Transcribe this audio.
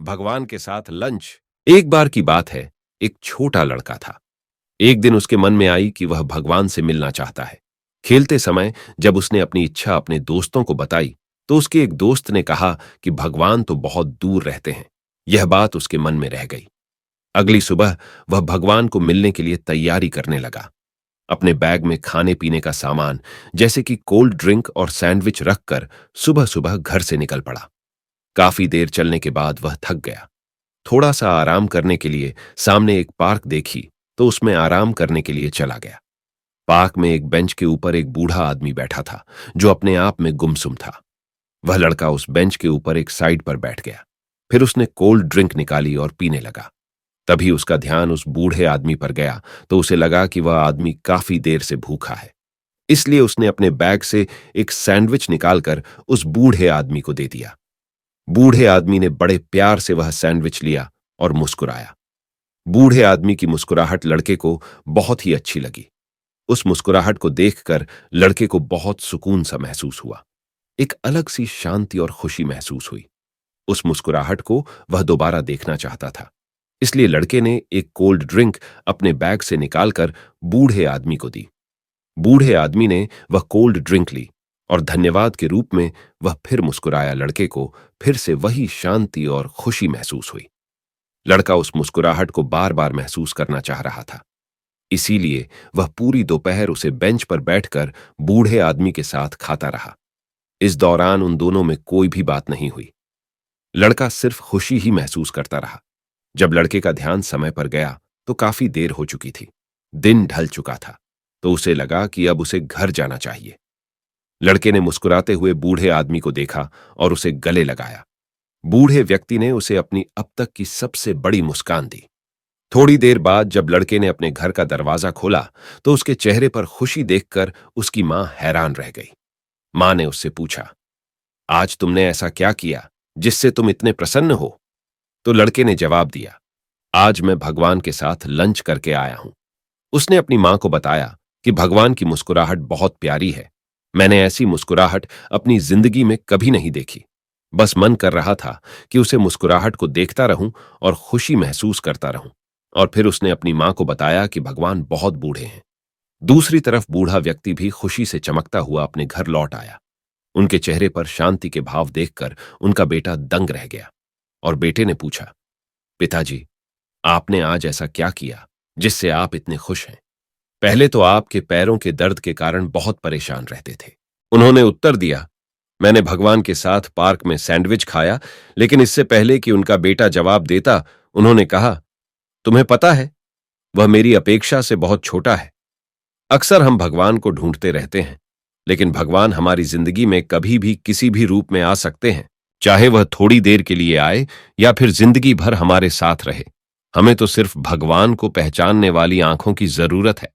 भगवान के साथ लंच। एक बार की बात है, एक छोटा लड़का था। एक दिन उसके मन में आई कि वह भगवान से मिलना चाहता है। खेलते समय जब उसने अपनी इच्छा अपने दोस्तों को बताई, तो उसके एक दोस्त ने कहा कि भगवान तो बहुत दूर रहते हैं। यह बात उसके मन में रह गई। अगली सुबह वह भगवान को मिलने के लिए तैयारी करने लगा। अपने बैग में खाने पीने का सामान जैसे कि कोल्ड ड्रिंक और सैंडविच रखकर सुबह सुबह घर से निकल पड़ा। काफी देर चलने के बाद वह थक गया। थोड़ा सा आराम करने के लिए सामने एक पार्क देखी, तो उसमें आराम करने के लिए चला गया। पार्क में एक बेंच के ऊपर एक बूढ़ा आदमी बैठा था, जो अपने आप में गुमसुम था। वह लड़का उस बेंच के ऊपर एक साइड पर बैठ गया। फिर उसने कोल्ड ड्रिंक निकाली और पीने लगा। तभी उसका ध्यान उस बूढ़े आदमी पर गया, तो उसे लगा कि वह आदमी काफी देर से भूखा है। इसलिए उसने अपने बैग से एक सैंडविच निकालकर उस बूढ़े आदमी को दे दिया। बूढ़े आदमी ने बड़े प्यार से वह सैंडविच लिया और मुस्कुराया। बूढ़े आदमी की मुस्कुराहट लड़के को बहुत ही अच्छी लगी। उस मुस्कुराहट को देखकर लड़के को बहुत सुकून सा महसूस हुआ। एक अलग सी शांति और खुशी महसूस हुई। उस मुस्कुराहट को वह दोबारा देखना चाहता था। इसलिए लड़के ने एक कोल्ड ड्रिंक अपने बैग से निकालकर बूढ़े आदमी को दी। बूढ़े आदमी ने वह कोल्ड ड्रिंक ली और धन्यवाद के रूप में वह फिर मुस्कुराया। लड़के को फिर से वही शांति और खुशी महसूस हुई। लड़का उस मुस्कुराहट को बार बार महसूस करना चाह रहा था। इसीलिए वह पूरी दोपहर उसे बेंच पर बैठकर बूढ़े आदमी के साथ खाता रहा। इस दौरान उन दोनों में कोई भी बात नहीं हुई। लड़का सिर्फ खुशी ही महसूस करता रहा। जब लड़के का ध्यान समय पर गया, तो काफी देर हो चुकी थी। दिन ढल चुका था, तो उसे लगा कि अब उसे घर जाना चाहिए। लड़के ने मुस्कुराते हुए बूढ़े आदमी को देखा और उसे गले लगाया। बूढ़े व्यक्ति ने उसे अपनी अब तक की सबसे बड़ी मुस्कान दी। थोड़ी देर बाद जब लड़के ने अपने घर का दरवाजा खोला, तो उसके चेहरे पर खुशी देखकर उसकी मां हैरान रह गई। मां ने उससे पूछा, आज तुमने ऐसा क्या किया जिससे तुम इतने प्रसन्न हो? तो लड़के ने जवाब दिया, आज मैं भगवान के साथ लंच करके आया हूं। उसने अपनी मां को बताया कि भगवान की मुस्कुराहट बहुत प्यारी है। मैंने ऐसी मुस्कुराहट अपनी जिंदगी में कभी नहीं देखी। बस मन कर रहा था कि उसे मुस्कुराहट को देखता रहूं और खुशी महसूस करता रहूं। और फिर उसने अपनी मां को बताया कि भगवान बहुत बूढ़े हैं। दूसरी तरफ बूढ़ा व्यक्ति भी खुशी से चमकता हुआ अपने घर लौट आया। उनके चेहरे पर शांति के भाव देखकर उनका बेटा दंग रह गया और बेटे ने पूछा, पिताजी, आपने आज ऐसा क्या किया जिससे आप इतने खुश हैं? पहले तो आपके पैरों के दर्द के कारण बहुत परेशान रहते थे। उन्होंने उत्तर दिया, मैंने भगवान के साथ पार्क में सैंडविच खाया, लेकिन इससे पहले कि उनका बेटा जवाब देता, उन्होंने कहा, तुम्हें पता है, वह मेरी अपेक्षा से बहुत छोटा है। अक्सर हम भगवान को ढूंढते रहते हैं, लेकिन भगवान हमारी जिंदगी में कभी भी किसी भी रूप में आ सकते हैं, चाहे वह थोड़ी देर के लिए आए या फिर जिंदगी भर हमारे साथ रहे। हमें तो सिर्फ भगवान को पहचानने वाली आंखों की जरूरत है।